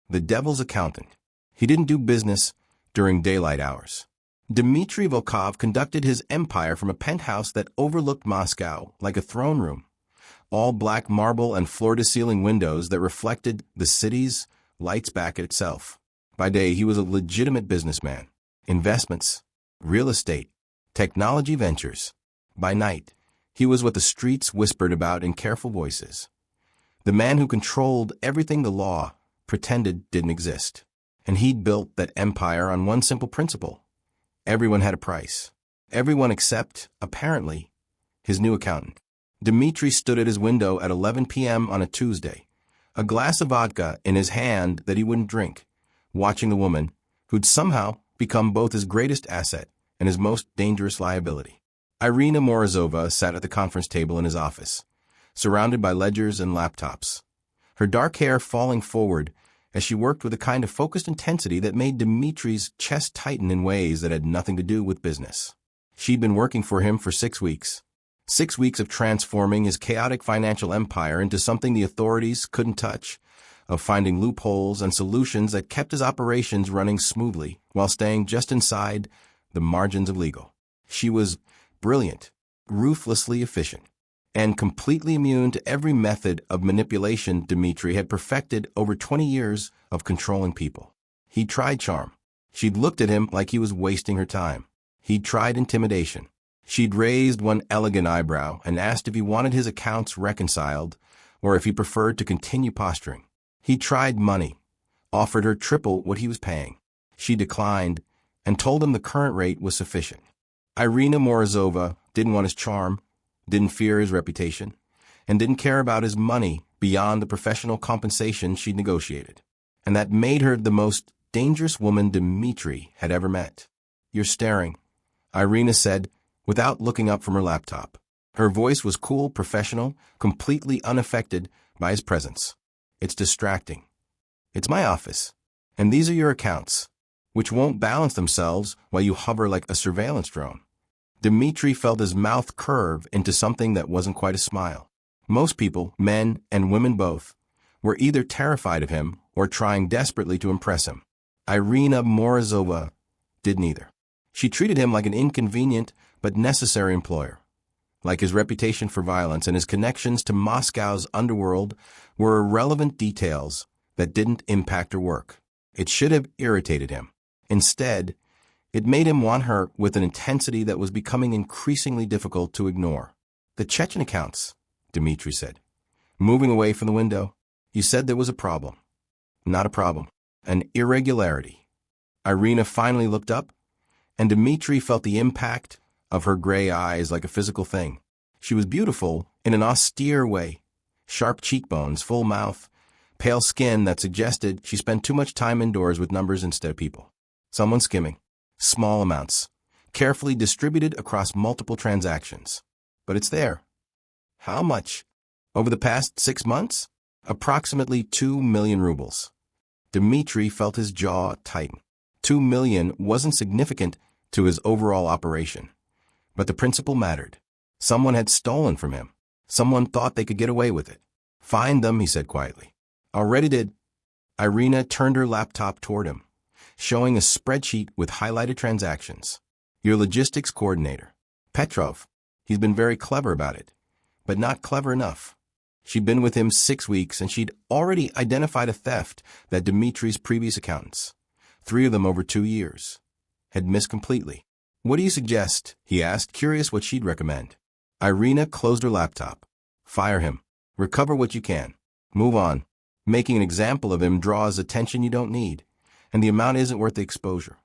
the devil's accountant. He didn't do business during daylight hours. Dmitri Volkov conducted his empire from a penthouse that overlooked Moscow like a throne room. All black marble and floor-to-ceiling windows that reflected the city's lights back at itself. By day, he was a legitimate businessman. Investments, real estate, technology ventures. By night, he was what the streets whispered about in careful voices. The man who controlled everything the law pretended didn't exist. And he'd built that empire on one simple principle. Everyone had a price. Everyone except, apparently, his new accountant. Dmitri stood at his window at 11 p.m. on a Tuesday, a glass of vodka in his hand that he wouldn't drink, watching the woman who'd somehow become both his greatest asset and his most dangerous liability. Irina Morozova sat at the conference table in his office, surrounded by ledgers and laptops, her dark hair falling forward as she worked with a kind of focused intensity that made Dmitri's chest tighten in ways that had nothing to do with business. She'd been working for him for 6 weeks. 6 weeks of transforming his chaotic financial empire into something the authorities couldn't touch, of finding loopholes and solutions that kept his operations running smoothly while staying just inside the margins of legal. She was brilliant, ruthlessly efficient, and completely immune to every method of manipulation Dmitri had perfected over 20 years of controlling people. He'd tried charm. She'd looked at him like he was wasting her time. He'd tried intimidation. She'd raised one elegant eyebrow and asked if he wanted his accounts reconciled or if he preferred to continue posturing. He tried money, offered her triple what he was paying. She declined and told him the current rate was sufficient. Irina Morozova didn't want his charm, didn't fear his reputation, and didn't care about his money beyond the professional compensation she'd negotiated. And that made her the most dangerous woman Dmitri had ever met. "You're staring," Irina said, without looking up from her laptop. Her voice was cool, professional, completely unaffected by his presence. "It's distracting. It's my office, and these are your accounts, which won't balance themselves while you hover like a surveillance drone." Dmitri felt his mouth curve into something that wasn't quite a smile. Most people, men and women both, were either terrified of him or trying desperately to impress him. Irina Morozova did neither. She treated him like an inconvenient but necessary employer. Like his reputation for violence and his connections to Moscow's underworld were irrelevant details that didn't impact her work. It should have irritated him. Instead, it made him want her with an intensity that was becoming increasingly difficult to ignore. "The Chechen accounts," Dmitri said, moving away from the window. "You said there was a problem." "Not a problem. An irregularity." Irina finally looked up, and Dmitri felt the impact of her gray eyes like a physical thing. She was beautiful in an austere way. Sharp cheekbones, full mouth, pale skin that suggested she spent too much time indoors with numbers instead of people. Someone skimming. Small amounts, carefully distributed across multiple transactions. But it's there. How much? Over the past 6 months? Approximately 2 million rubles. Dmitri felt his jaw tighten. 2 million wasn't significant to his overall operation. But the principle mattered. Someone had stolen from him. Someone thought they could get away with it. "Find them," he said quietly. "Already did." Irina turned her laptop toward him, showing a spreadsheet with highlighted transactions. "Your logistics coordinator, Petrov. He's been very clever about it, but not clever enough." She'd been with him 6 weeks, and she'd already identified a theft that Dmitri's previous accountants, 3 of them over 2 years, had missed completely. "What do you suggest?" he asked, curious what she'd recommend. Irina closed her laptop. "Fire him. Recover what you can. Move on. Making an example of him draws attention you don't need, and the amount isn't worth the exposure."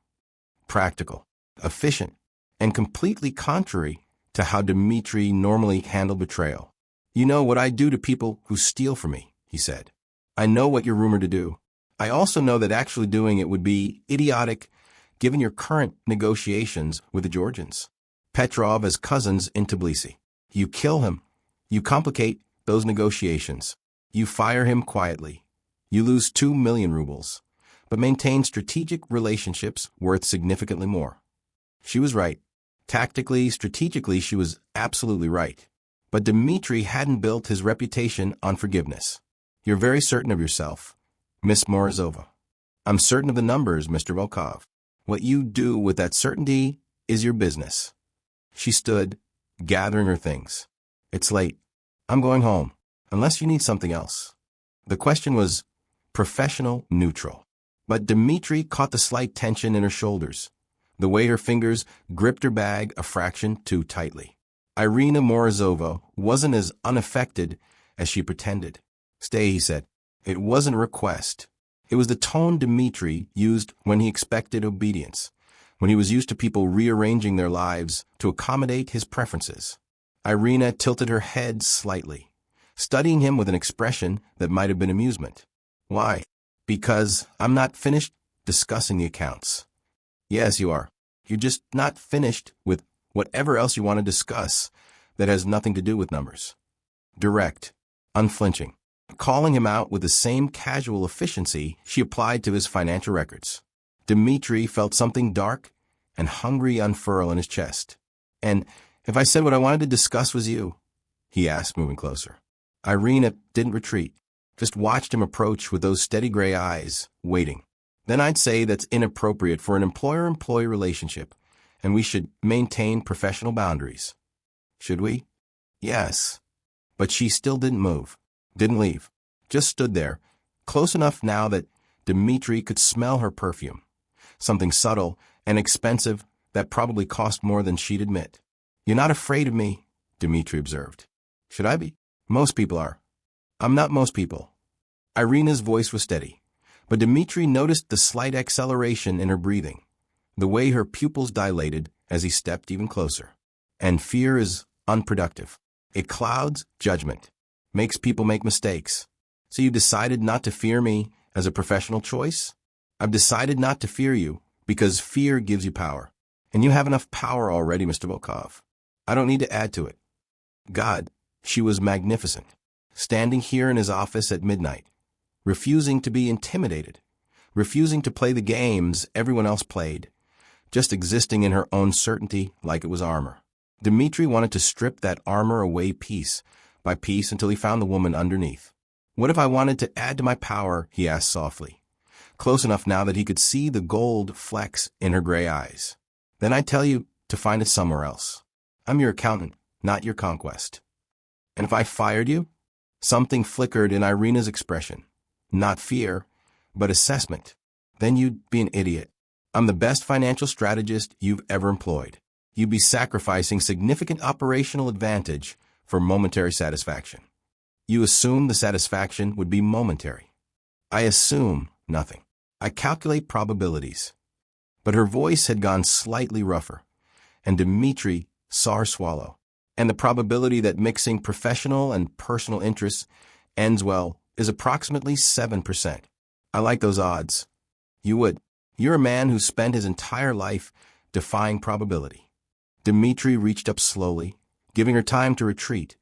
Practical, efficient, and completely contrary to how Dmitri normally handled betrayal. "You know what I do to people who steal from me," he said. "I know what you're rumored to do. I also know that actually doing it would be idiotic given your current negotiations with the Georgians. Petrov has cousins in Tbilisi. You kill him. You complicate those negotiations. You fire him quietly. You lose 2 million rubles, but maintain strategic relationships worth significantly more." She was right. Tactically, strategically, she was absolutely right. But Dmitri hadn't built his reputation on forgiveness. "You're very certain of yourself, Miss Morozova." I'm certain of the numbers, Mr. Volkov. What you do with that certainty is your business. She stood, gathering her things. It's late. I'm going home, unless you need something else. The question was professional neutral. But Dmitri caught the slight tension in her shoulders, the way her fingers gripped her bag a fraction too tightly. Irina Morozova wasn't as unaffected as she pretended. Stay, he said. It wasn't a request. It was the tone Dmitri used when he expected obedience, when he was used to people rearranging their lives to accommodate his preferences. Irina tilted her head slightly, studying him with an expression that might have been amusement. Why? Because I'm not finished discussing the accounts. Yes, you are. You're just not finished with whatever else you want to discuss that has nothing to do with numbers. Direct, unflinching, calling him out with the same casual efficiency she applied to his financial records. Dmitri felt something dark and hungry unfurl in his chest. And if I said what I wanted to discuss was you, he asked, moving closer. Irina didn't retreat, just watched him approach with those steady gray eyes, waiting. Then I'd say that's inappropriate for an employer-employee relationship, and we should maintain professional boundaries. Should we? Yes. But she still didn't move, didn't leave, just stood there, close enough now that Dmitri could smell her perfume, something subtle and expensive that probably cost more than she'd admit. You're not afraid of me, Dmitri observed. Should I be? Most people are. I'm not most people. Irina's voice was steady, but Dmitri noticed the slight acceleration in her breathing, the way her pupils dilated as he stepped even closer. And fear is unproductive. It clouds judgment, makes people make mistakes. So you decided not to fear me as a professional choice? I've decided not to fear you because fear gives you power. And you have enough power already, Mr. Volkov. I don't need to add to it. God, she was magnificent, standing here in his office at midnight, refusing to be intimidated, refusing to play the games everyone else played, just existing in her own certainty like it was armor. Dmitri wanted to strip that armor away piece by piece until he found the woman underneath. What if I wanted to add to my power, he asked softly, close enough now that he could see the gold flecks in her gray eyes. Then I'd tell you to find it somewhere else. I'm your accountant, not your conquest. And if I fired you? Something flickered in Irina's expression. Not fear, but assessment. Then you'd be an idiot. I'm the best financial strategist you've ever employed. You'd be sacrificing significant operational advantage for momentary satisfaction. You assume the satisfaction would be momentary. I assume nothing. I calculate probabilities. But her voice had gone slightly rougher, and Dmitri saw her swallow. And the probability that mixing professional and personal interests ends well is approximately 7%. I like those odds. You would. You're a man who spent his entire life defying probability. Dmitri reached up slowly, giving her time to retreat,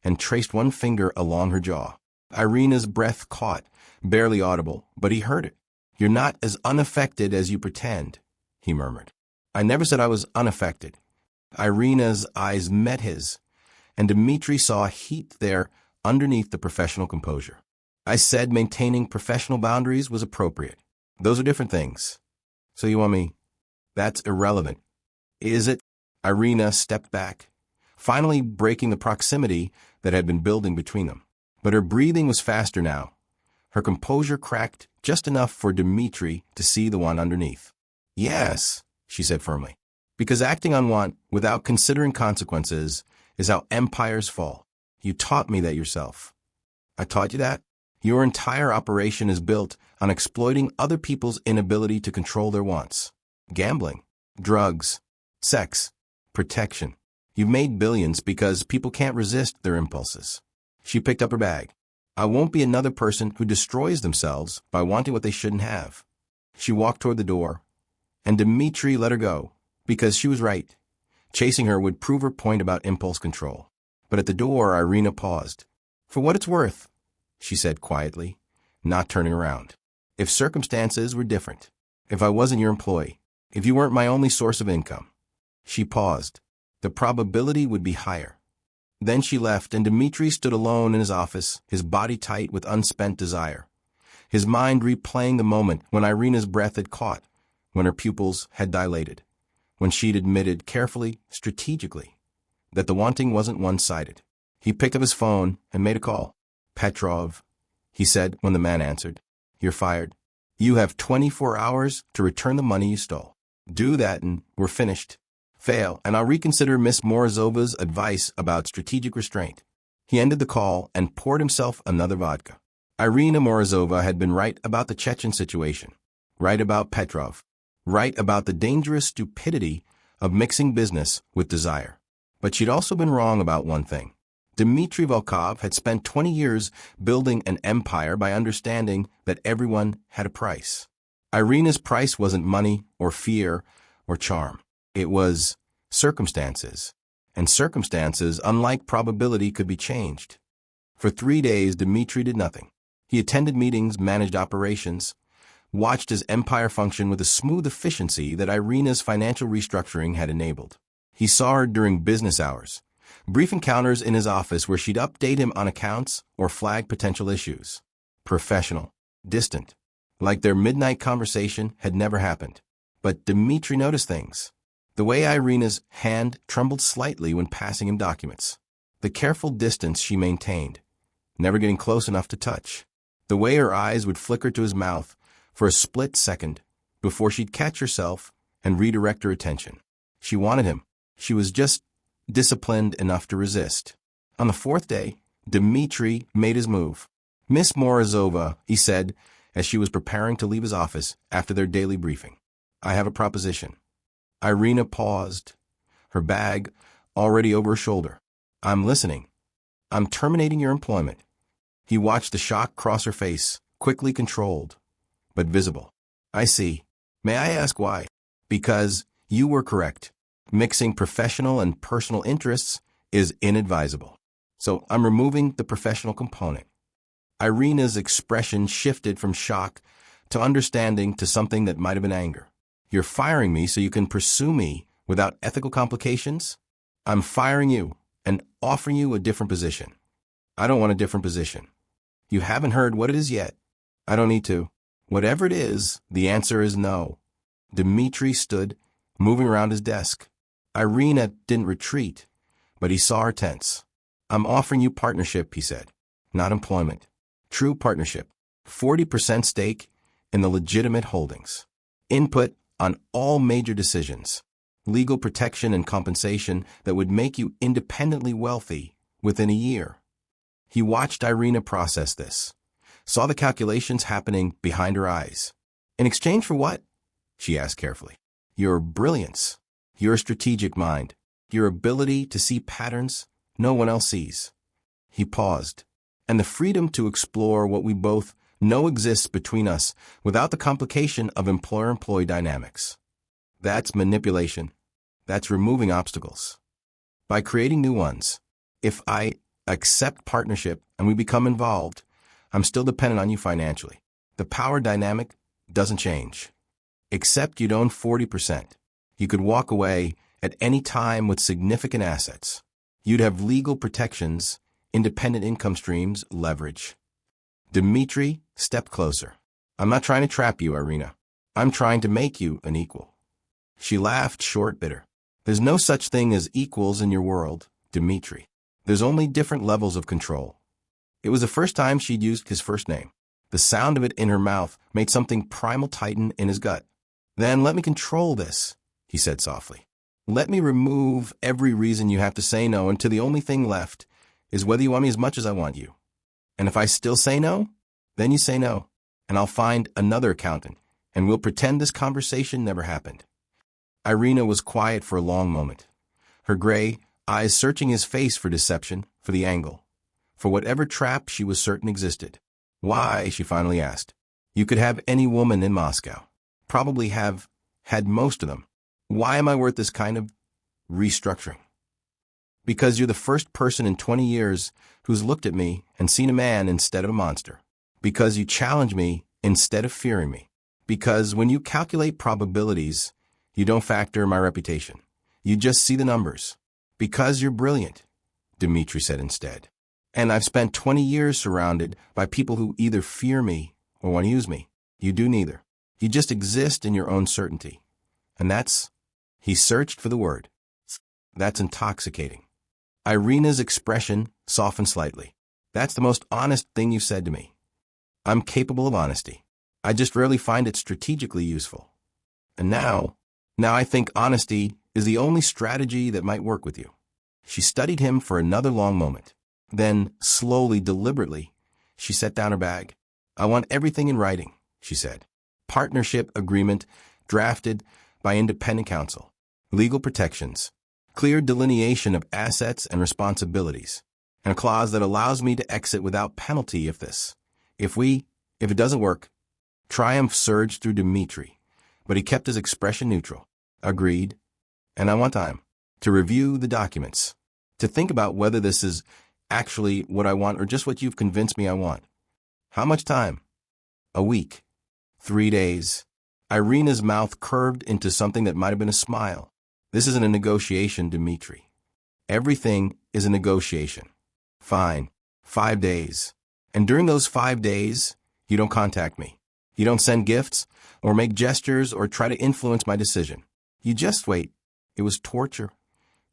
and traced one finger along her jaw. Irina's breath caught, barely audible, but he heard it. You're not as unaffected as you pretend, he murmured. I never said I was unaffected. Irina's eyes met his, and Dmitri saw heat there underneath the professional composure. I said maintaining professional boundaries was appropriate. Those are different things. So you want me? That's irrelevant. Is it? Irina stepped back, finally breaking the proximity that had been building between them. But her breathing was faster now. Her composure cracked just enough for Dmitri to see the one underneath. Yes, she said firmly, because acting on want without considering consequences is how empires fall. You taught me that yourself. I taught you that? Your entire operation is built on exploiting other people's inability to control their wants. Gambling, drugs, sex, protection. You've made billions because people can't resist their impulses. She picked up her bag. I won't be another person who destroys themselves by wanting what they shouldn't have. She walked toward the door, and Dmitri let her go, because she was right. Chasing her would prove her point about impulse control. But at the door, Irina paused. For what it's worth, she said quietly, not turning around. If circumstances were different, if I wasn't your employee, if you weren't my only source of income. She paused. The probability would be higher. Then she left, and Dmitri stood alone in his office, his body tight with unspent desire, his mind replaying the moment when Irina's breath had caught, when her pupils had dilated, when she'd admitted carefully, strategically, that the wanting wasn't one-sided. He picked up his phone and made a call. "Petrov," he said when the man answered, "you're fired. You have 24 hours to return the money you stole. Do that and we're finished. Fail, and I'll reconsider Miss Morozova's advice about strategic restraint." He ended the call and poured himself another vodka. Irina Morozova had been right about the Chechen situation, right about Petrov, right about the dangerous stupidity of mixing business with desire. But she'd also been wrong about one thing. Dmitri Volkov had spent 20 years building an empire by understanding that everyone had a price. Irina's price wasn't money or fear or charm. It was circumstances. And circumstances, unlike probability, could be changed. For 3 days, Dmitri did nothing. He attended meetings, managed operations, watched his empire function with a smooth efficiency that Irina's financial restructuring had enabled. He saw her during business hours, brief encounters in his office where she'd update him on accounts or flag potential issues. Professional, distant, like their midnight conversation had never happened. But Dmitri noticed things. The way Irina's hand trembled slightly when passing him documents. The careful distance she maintained, never getting close enough to touch. The way her eyes would flicker to his mouth for a split second before she'd catch herself and redirect her attention. She wanted him. She was just disciplined enough to resist. On the 4th day, Dmitri made his move. "Miss Morozova," he said as she was preparing to leave his office after their daily briefing, "I have a proposition." Irina paused, her bag already over her shoulder. "I'm listening." "I'm terminating your employment." He watched the shock cross her face, quickly controlled, but visible. "I see. May I ask why?" "Because you were correct. Mixing professional and personal interests is inadvisable. So I'm removing the professional component." Irina's expression shifted from shock to understanding to something that might have been anger. "You're firing me so you can pursue me without ethical complications?" "I'm firing you and offering you a different position." "I don't want a different position." "You haven't heard what it is yet." "I don't need to." "Whatever it is, the answer is no." Dmitri stood, moving around his desk. Irina didn't retreat, but he saw her tense. "I'm offering you partnership," he said, "not employment. True partnership. 40% stake in the legitimate holdings. Input on all major decisions. Legal protection and compensation that would make you independently wealthy within a year." He watched Irina process this, saw the calculations happening behind her eyes. "In exchange for what?" she asked carefully. "Your brilliance, your strategic mind, your ability to see patterns no one else sees." He paused. "And the freedom to explore what we both know exists between us without the complication of employer-employee dynamics. That's manipulation. That's removing obstacles by creating new ones. If I accept partnership and we become involved, I'm still dependent on you financially. The power dynamic doesn't change. Except you'd own 40%. You could walk away at any time with significant assets. You'd have legal protections, independent income streams, leverage." Dmitri stepped closer. "I'm not trying to trap you, Irina. I'm trying to make you an equal." She laughed, short, bitter. "There's no such thing as equals in your world, Dmitri. There's only different levels of control." It was the first time she'd used his first name. The sound of it in her mouth made something primal tighten in his gut. "Then let me control this," he said softly. "Let me remove every reason you have to say no until the only thing left is whether you want me as much as I want you. And if I still say no, then you say no, and I'll find another accountant, and we'll pretend this conversation never happened." Irina was quiet for a long moment, her gray eyes searching his face for deception, for the angle, for whatever trap she was certain existed. "Why?" she finally asked. "You could have any woman in Moscow. Probably have had most of them. Why am I worth this kind of restructuring?" "Because you're the first person in 20 years who's looked at me and seen a man instead of a monster. Because you challenge me instead of fearing me. Because when you calculate probabilities, you don't factor my reputation. You just see the numbers. Because you're brilliant," Dmitri said instead. "And I've spent 20 years surrounded by people who either fear me or want to use me. You do neither. You just exist in your own certainty. And that's, he searched for the word. That's intoxicating. Irina's expression softened slightly. That's the most honest thing you've said to me. I'm capable of honesty. I just rarely find it strategically useful. And now I think honesty is the only strategy that might work with you. She studied him for another long moment. Then, slowly, deliberately, she set down her bag. I want everything in writing, she said. Partnership agreement drafted by independent counsel. Legal protections. Clear delineation of assets and responsibilities. And a clause that allows me to exit without penalty if it doesn't work. Triumph surged through Dmitri, but he kept his expression neutral. Agreed. And I want time to review the documents, to think about whether this is actually what I want or just what you've convinced me I want. How much time? A week. 3 days. Irina's mouth curved into something that might have been a smile. This isn't a negotiation, Dmitri. Everything is a negotiation. Fine. 5 days. And during those 5 days, you don't contact me. You don't send gifts or make gestures or try to influence my decision. You just wait. It was torture.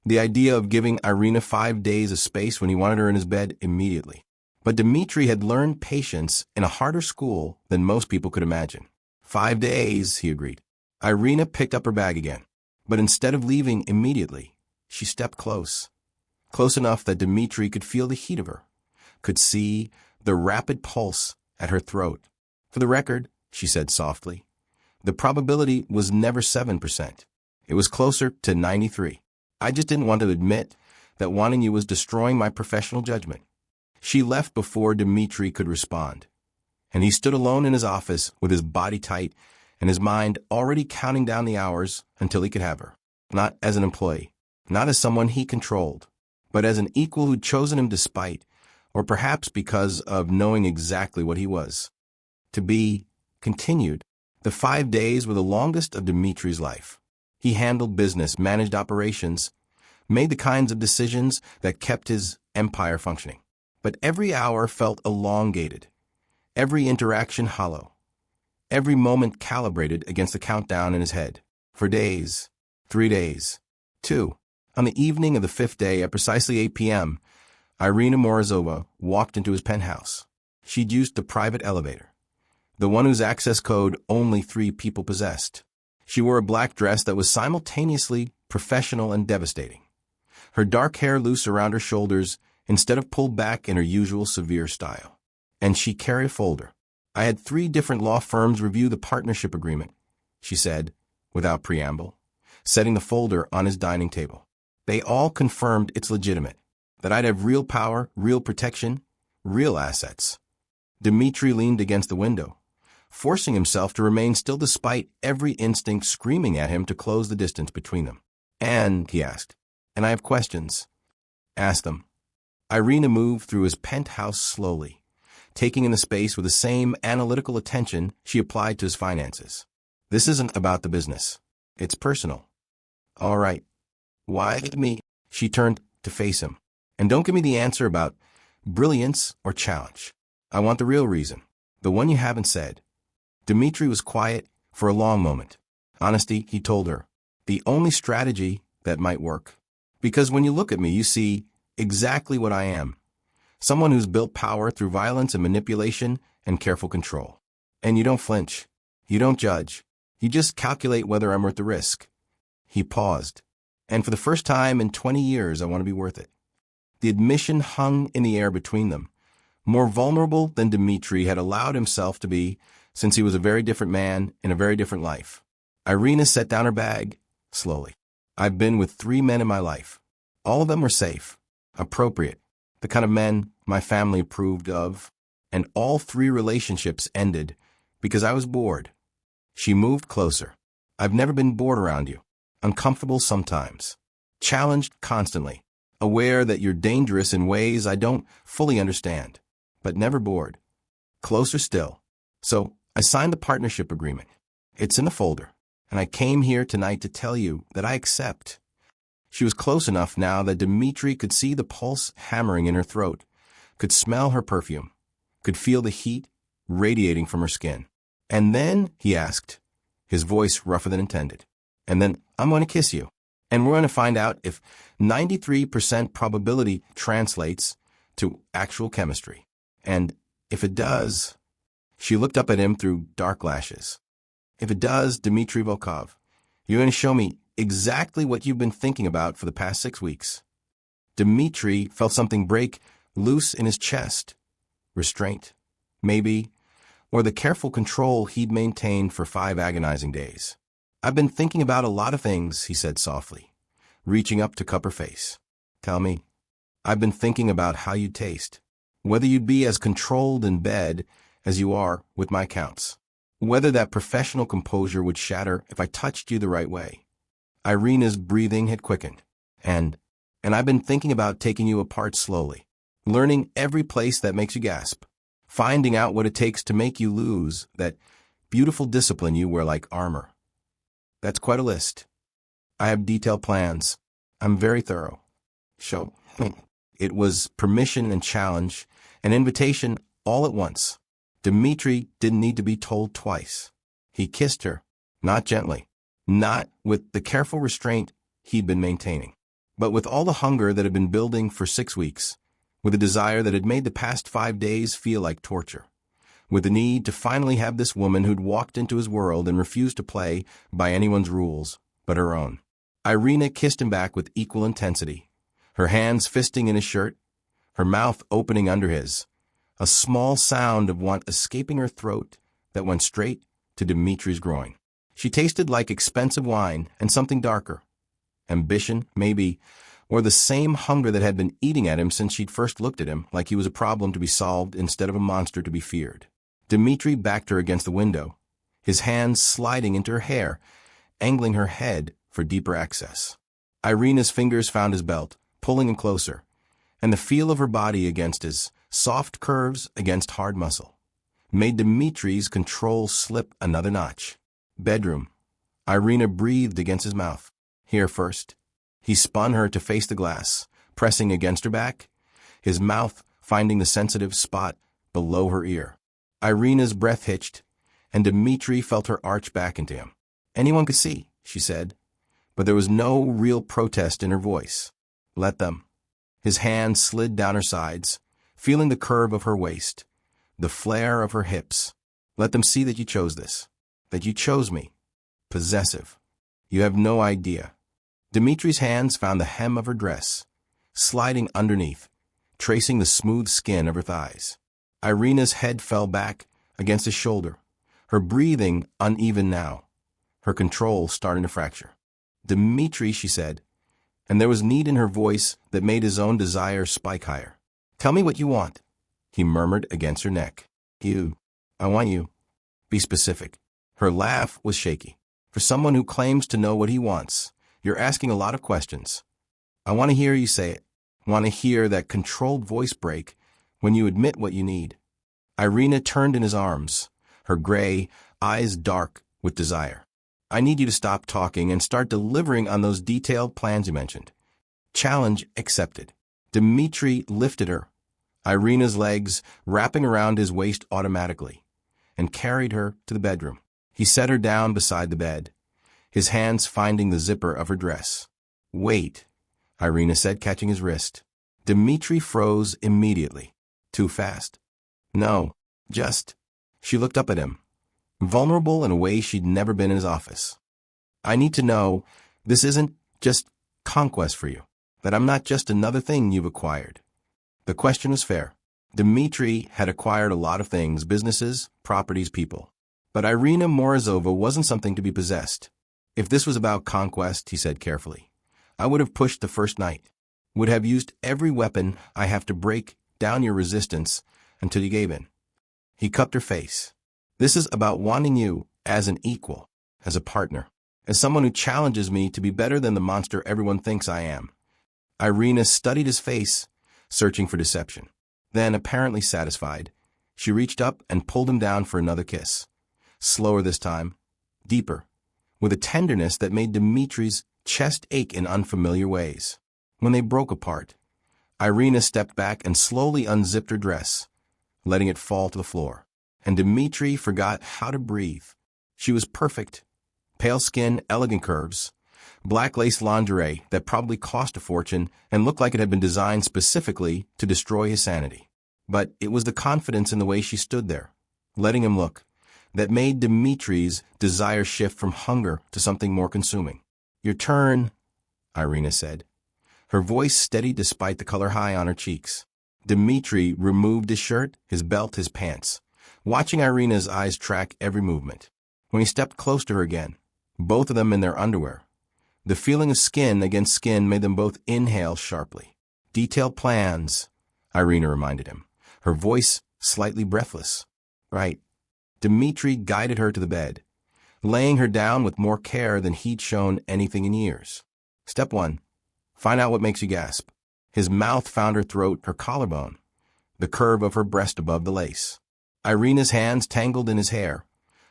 The idea of giving Irina 5 days of space when he wanted her in his bed immediately. But Dmitri had learned patience in a harder school than most people could imagine. 5 days, he agreed. Irina picked up her bag again. But instead of leaving immediately, she stepped close. Close enough that Dmitri could feel the heat of her, could see the rapid pulse at her throat. For the record, she said softly, the probability was never 7%. It was closer to 93. I just didn't want to admit that wanting you was destroying my professional judgment. She left before Dmitri could respond, and he stood alone in his office with his body tight and his mind already counting down the hours until he could have her. Not as an employee, not as someone he controlled, but as an equal who'd chosen him despite, or perhaps because of knowing exactly what he was. To be continued. The 5 days were the longest of Dmitri's life. He handled business, managed operations, made the kinds of decisions that kept his empire functioning. But every hour felt elongated, every interaction hollow, every moment calibrated against the countdown in his head. For days, 3 days, 2. On the evening of the 5th day at precisely 8 p.m., Irina Morozova walked into his penthouse. She'd used the private elevator, the one whose access code only 3 people possessed. She wore a black dress that was simultaneously professional and devastating. Her dark hair loose around her shoulders instead of pulled back in her usual severe style. And she carried a folder. I had 3 different law firms review the partnership agreement, she said, without preamble, setting the folder on his dining table. They all confirmed it's legitimate, that I'd have real power, real protection, real assets. Dmitri leaned against the window, forcing himself to remain still despite every instinct screaming at him to close the distance between them. And, he asked, and I have questions. Ask them. Irina moved through his penthouse slowly, taking in the space with the same analytical attention she applied to his finances. This isn't about the business. It's personal. All right. Why me? She turned to face him. And don't give me the answer about brilliance or challenge. I want the real reason, the one you haven't said. Dmitri was quiet for a long moment. Honesty, he told her, the only strategy that might work. Because when you look at me, you see exactly what I am. Someone who's built power through violence and manipulation and careful control. And you don't flinch. You don't judge. You just calculate whether I'm worth the risk. He paused. And for the first time in 20 years, I want to be worth it. The admission hung in the air between them, more vulnerable than Dmitri had allowed himself to be since he was a very different man in a very different life. Irina set down her bag, slowly. I've been with 3 men in my life. All of them were safe, appropriate, the kind of men my family approved of, and all 3 relationships ended because I was bored. She moved closer. I've never been bored around you. Uncomfortable sometimes. Challenged constantly. Aware that you're dangerous in ways I don't fully understand. But never bored. Closer still. So, I signed the partnership agreement. It's in the folder. And I came here tonight to tell you that I accept. She was close enough now that Dmitri could see the pulse hammering in her throat, could smell her perfume, could feel the heat radiating from her skin. "And then," he asked, his voice rougher than intended, "and then I'm going to kiss you. And we're going to find out if 93% probability translates to actual chemistry. And if it does..." She looked up at him through dark lashes. "If it does, Dmitri Volkov, you're going to show me exactly what you've been thinking about for the past 6 weeks." Dmitri felt something break loose in his chest. Restraint, maybe, or the careful control he'd maintained for 5 agonizing days. "I've been thinking about a lot of things," he said softly, reaching up to cup her face. "Tell me." "I've been thinking about how you'd taste. Whether you'd be as controlled in bed as you are with my counts. Whether that professional composure would shatter if I touched you the right way." Irina's breathing had quickened. And I've been thinking about taking you apart slowly, learning every place that makes you gasp, finding out what it takes to make you lose that beautiful discipline you wear like armor. That's quite a list. I have detailed plans. I'm very thorough." So, it was permission and challenge, an invitation all at once. Dmitri didn't need to be told twice. He kissed her, not gently, not with the careful restraint he'd been maintaining, but with all the hunger that had been building for 6 weeks, with a desire that had made the past 5 days feel like torture, with the need to finally have this woman who'd walked into his world and refused to play by anyone's rules but her own. Irina kissed him back with equal intensity, her hands fisting in his shirt, her mouth opening under his, a small sound of want escaping her throat that went straight to Dmitri's groin. She tasted like expensive wine and something darker. Ambition, maybe, or the same hunger that had been eating at him since she'd first looked at him like he was a problem to be solved instead of a monster to be feared. Dmitri backed her against the window, his hands sliding into her hair, angling her head for deeper access. Irina's fingers found his belt, pulling him closer, and the feel of her body against his, soft curves against hard muscle, made Dmitri's control slip another notch. "Bedroom." Irina breathed against his mouth. "Here first." He spun her to face the glass, pressing against her back, his mouth finding the sensitive spot below her ear. Irina's breath hitched, and Dmitri felt her arch back into him. "Anyone could see," she said, but there was no real protest in her voice. "Let them." His hand slid down her sides, feeling the curve of her waist, the flare of her hips. "Let them see that you chose this, that you chose me. Possessive. You have no idea." Dmitri's hands found the hem of her dress, sliding underneath, tracing the smooth skin of her thighs. Irina's head fell back against his shoulder, her breathing uneven now, her control starting to fracture. "Dmitri," she said, and there was need in her voice that made his own desire spike higher. "Tell me what you want," he murmured against her neck. "You. I want you. Be specific." Her laugh was shaky. "For someone who claims to know what he wants, you're asking a lot of questions. I want to hear you say it. I want to hear that controlled voice break when you admit what you need." Irina turned in his arms, her gray eyes dark with desire. "I need you to stop talking and start delivering on those detailed plans you mentioned." Challenge accepted. Dmitri lifted her, Irina's legs wrapping around his waist automatically, and carried her to the bedroom. He set her down beside the bed, his hands finding the zipper of her dress. "Wait," Irina said, catching his wrist. Dmitri froze immediately. "Too fast?" "No, just..." She looked up at him, vulnerable in a way she'd never been in his office. "I need to know this isn't just conquest for you, that I'm not just another thing you've acquired." The question was fair. Dmitri had acquired a lot of things, businesses, properties, people. But Irina Morozova wasn't something to be possessed. "If this was about conquest," he said carefully, "I would have pushed the first night, would have used every weapon I have to break down your resistance until you gave in." He cupped her face. "This is about wanting you as an equal, as a partner, as someone who challenges me to be better than the monster everyone thinks I am." Irina studied his face, searching for deception. Then, apparently satisfied, she reached up and pulled him down for another kiss. Slower this time, deeper, with a tenderness that made Dmitri's chest ache in unfamiliar ways. When they broke apart, Irina stepped back and slowly unzipped her dress, letting it fall to the floor. and Dmitri forgot how to breathe. She was perfect. Pale skin, elegant curves, black lace lingerie that probably cost a fortune and looked like it had been designed specifically to destroy his sanity. But it was the confidence in the way she stood there, letting him look, that made Dmitri's desire shift from hunger to something more consuming. "Your turn," Irina said, her voice steady despite the color high on her cheeks. Dmitri removed his shirt, his belt, his pants, watching Irina's eyes track every movement. When he stepped close to her again, both of them in their underwear, the feeling of skin against skin made them both inhale sharply. "Detailed plans," Irina reminded him, her voice slightly breathless. "Right." Dmitri guided her to the bed, laying her down with more care than he'd shown anything in years. "Step 1. Find out what makes you gasp." His mouth found her throat, her collarbone, the curve of her breast above the lace. Irina's hands tangled in his hair,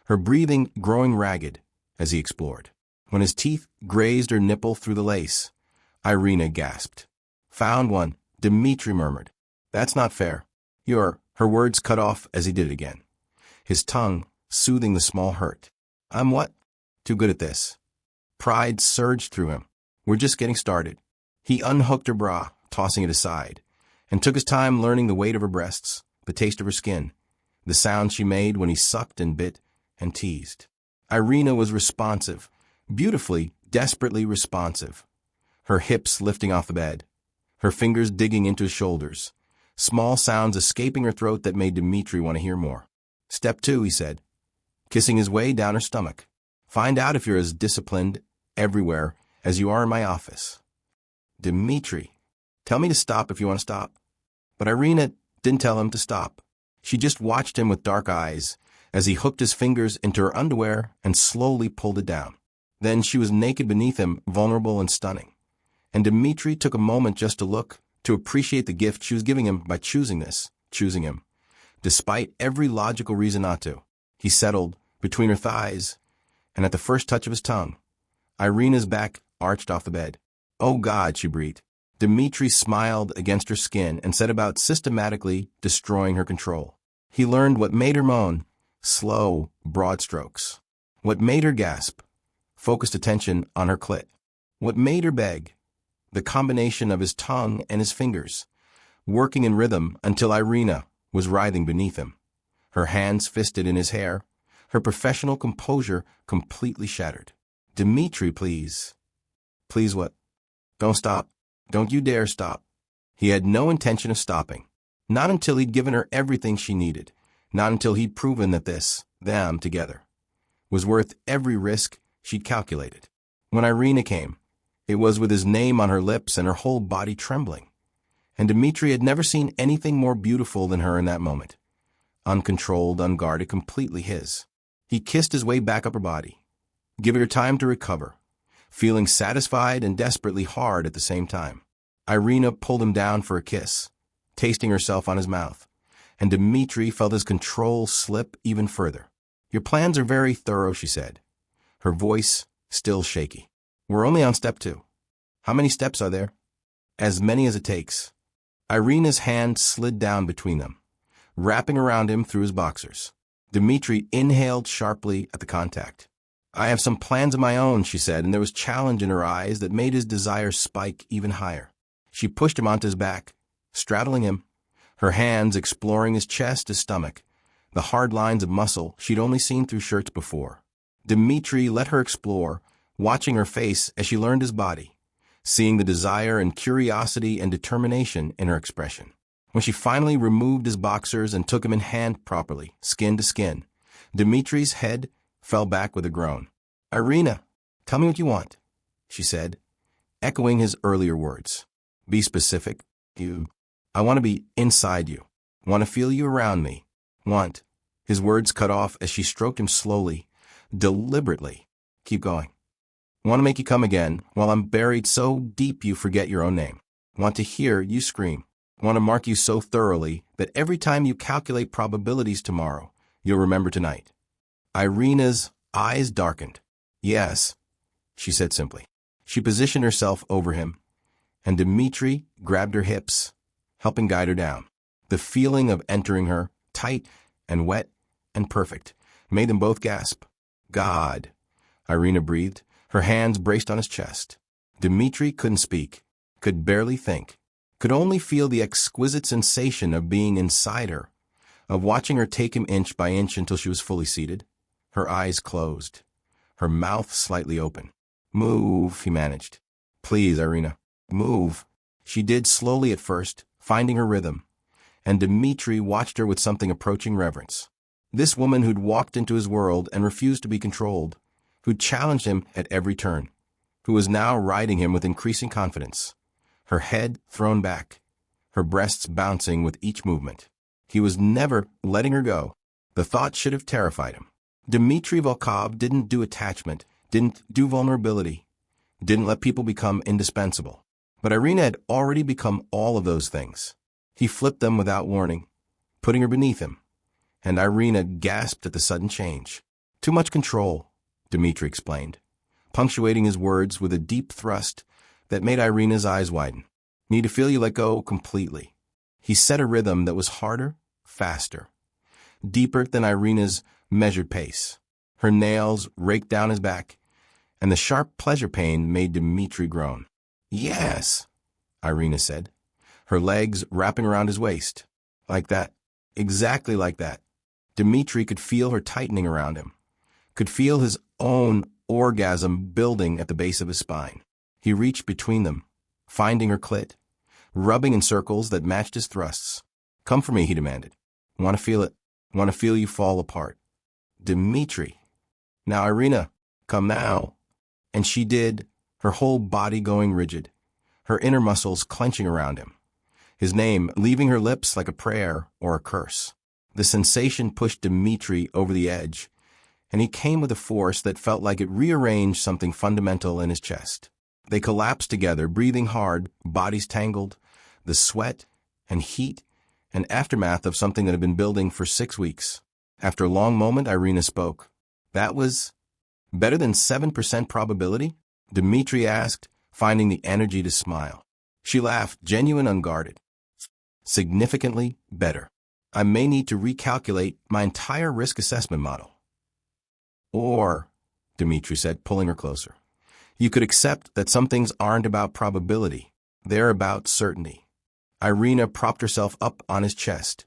her breathing growing ragged as he explored. When his teeth grazed her nipple through the lace, Irina gasped. "Found one," Dmitri murmured. "That's not fair." Her words cut off as he did it again, his tongue soothing the small hurt. "I'm what? Too good at this." Pride surged through him. "We're just getting started." He unhooked her bra, tossing it aside, and took his time learning the weight of her breasts, the taste of her skin, the sound she made when he sucked and bit and teased. Irina was responsive, beautifully, desperately responsive, her hips lifting off the bed, her fingers digging into his shoulders, small sounds escaping her throat that made Dmitri want to hear more. "Step 2, he said, kissing his way down her stomach. "Find out if you're as disciplined everywhere as you are in my office." "Dmitri, tell me to stop if you want to stop." But Irina didn't tell him to stop. She just watched him with dark eyes as he hooked his fingers into her underwear and slowly pulled it down. Then she was naked beneath him, vulnerable and stunning. And Dmitri took a moment just to look, to appreciate the gift she was giving him by choosing him, despite every logical reason not to. He settled between her thighs, and at the first touch of his tongue, Irina's back arched off the bed. "Oh God," she breathed. Dmitri smiled against her skin and set about systematically destroying her control. He learned what made her moan, slow, broad strokes. What made her gasp, focused attention on her clit. What made her beg, the combination of his tongue and his fingers, working in rhythm until Irina was writhing beneath him, her hands fisted in his hair, her professional composure completely shattered. "Dmitri, please." "Please what?" "Don't stop. Don't you dare stop." He had no intention of stopping. Not until he'd given her everything she needed. Not until he'd proven that them together, was worth every risk she'd calculated. When Irina came, it was with his name on her lips and her whole body trembling. And Dmitri had never seen anything more beautiful than her in that moment. Uncontrolled, unguarded, completely his. He kissed his way back up her body, giving her time to recover, feeling satisfied and desperately hard at the same time. Irina pulled him down for a kiss, tasting herself on his mouth, and Dmitri felt his control slip even further. "Your plans are very thorough," she said, her voice still shaky. "We're only on step 2. How many steps are there?" "As many as it takes." Irina's hand slid down between them, wrapping around him through his boxers. Dmitri inhaled sharply at the contact. "I have some plans of my own," she said, and there was challenge in her eyes that made his desire spike even higher. She pushed him onto his back, straddling him, her hands exploring his chest, his stomach, the hard lines of muscle she'd only seen through shirts before. Dmitri let her explore, watching her face as she learned his body, seeing the desire and curiosity and determination in her expression. When she finally removed his boxers and took him in hand properly, skin to skin, Dmitri's head fell back with a groan. "Irina, tell me what you want," she said, echoing his earlier words. "Be specific. I want to be inside you. Want to feel you around me. Want." His words cut off as she stroked him slowly, deliberately. "Keep going. Want to make you come again while I'm buried so deep you forget your own name. Want to hear you scream. Want to mark you so thoroughly that every time you calculate probabilities tomorrow, you'll remember tonight." Irina's eyes darkened. "Yes," she said simply. She positioned herself over him, and Dmitri grabbed her hips, helping guide her down. The feeling of entering her, tight and wet and perfect, made them both gasp. God, Irina breathed, her hands braced on his chest. Dmitri couldn't speak, could barely think, could only feel the exquisite sensation of being inside her, of watching her take him inch by inch until she was fully seated. Her eyes closed, her mouth slightly open. Move, he managed. Please, Irina, move. She did slowly at first, finding her rhythm, and Dmitri watched her with something approaching reverence. This woman who'd walked into his world and refused to be controlled, who'd challenged him at every turn, who was now riding him with increasing confidence, her head thrown back, her breasts bouncing with each movement. He was never letting her go. The thought should have terrified him. Dmitri Volkov didn't do attachment, didn't do vulnerability, didn't let people become indispensable. But Irina had already become all of those things. He flipped them without warning, putting her beneath him, and Irina gasped at the sudden change. Too much control, Dmitri explained, punctuating his words with a deep thrust that made Irina's eyes widen. Need to feel you let go completely. He set a rhythm that was harder, faster, deeper than Irina's measured pace. Her nails raked down his back, and the sharp pleasure pain made Dmitri groan. Yes, Irina said, her legs wrapping around his waist. Like that. Exactly like that. Dmitri could feel her tightening around him, could feel his own orgasm building at the base of his spine. He reached between them, finding her clit, rubbing in circles that matched his thrusts. Come for me, he demanded. Want to feel it? Want to feel you fall apart? Dmitri. Now, Irina, come now. And she did, her whole body going rigid, her inner muscles clenching around him, his name leaving her lips like a prayer or a curse. The sensation pushed Dmitri over the edge, and he came with a force that felt like it rearranged something fundamental in his chest. They collapsed together, breathing hard, bodies tangled, the sweat and heat and aftermath of something that had been building for 6 weeks. After a long moment, Irina spoke. That was better than 7% probability? Dmitri asked, finding the energy to smile. She laughed, genuine, unguarded. Significantly better. I may need to recalculate my entire risk assessment model. Or, Dmitri said, pulling her closer, you could accept that some things aren't about probability. They're about certainty. Irina propped herself up on his chest,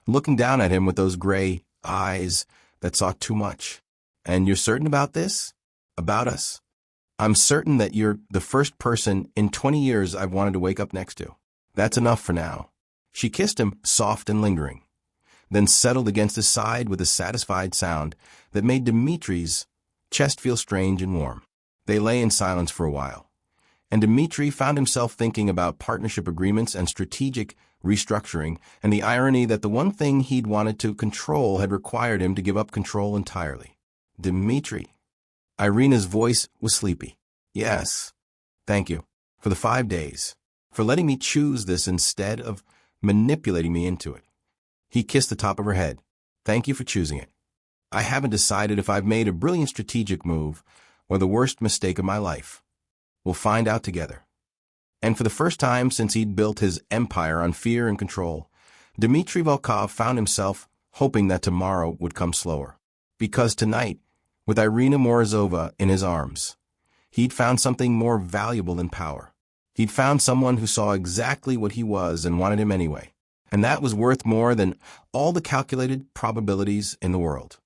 looking down at him with those gray eyes that saw too much. And you're certain about this? About us? I'm certain that you're the first person in 20 years I've wanted to wake up next to. That's enough for now. She kissed him, soft and lingering, then settled against his side with a satisfied sound that made Dmitri's chest feel strange and warm. They lay in silence for a while, and Dmitri found himself thinking about partnership agreements and strategic restructuring, and the irony that the one thing he'd wanted to control had required him to give up control entirely. Dmitri. Irina's voice was sleepy. Yes, thank you for the 5 days, for letting me choose this instead of manipulating me into it. He kissed the top of her head. Thank you for choosing it. I haven't decided if I've made a brilliant strategic move or the worst mistake of my life. We'll find out together. And for the first time since he'd built his empire on fear and control, Dmitri Volkov found himself hoping that tomorrow would come slower. Because tonight, with Irina Morozova in his arms, he'd found something more valuable than power. He'd found someone who saw exactly what he was and wanted him anyway. And that was worth more than all the calculated probabilities in the world.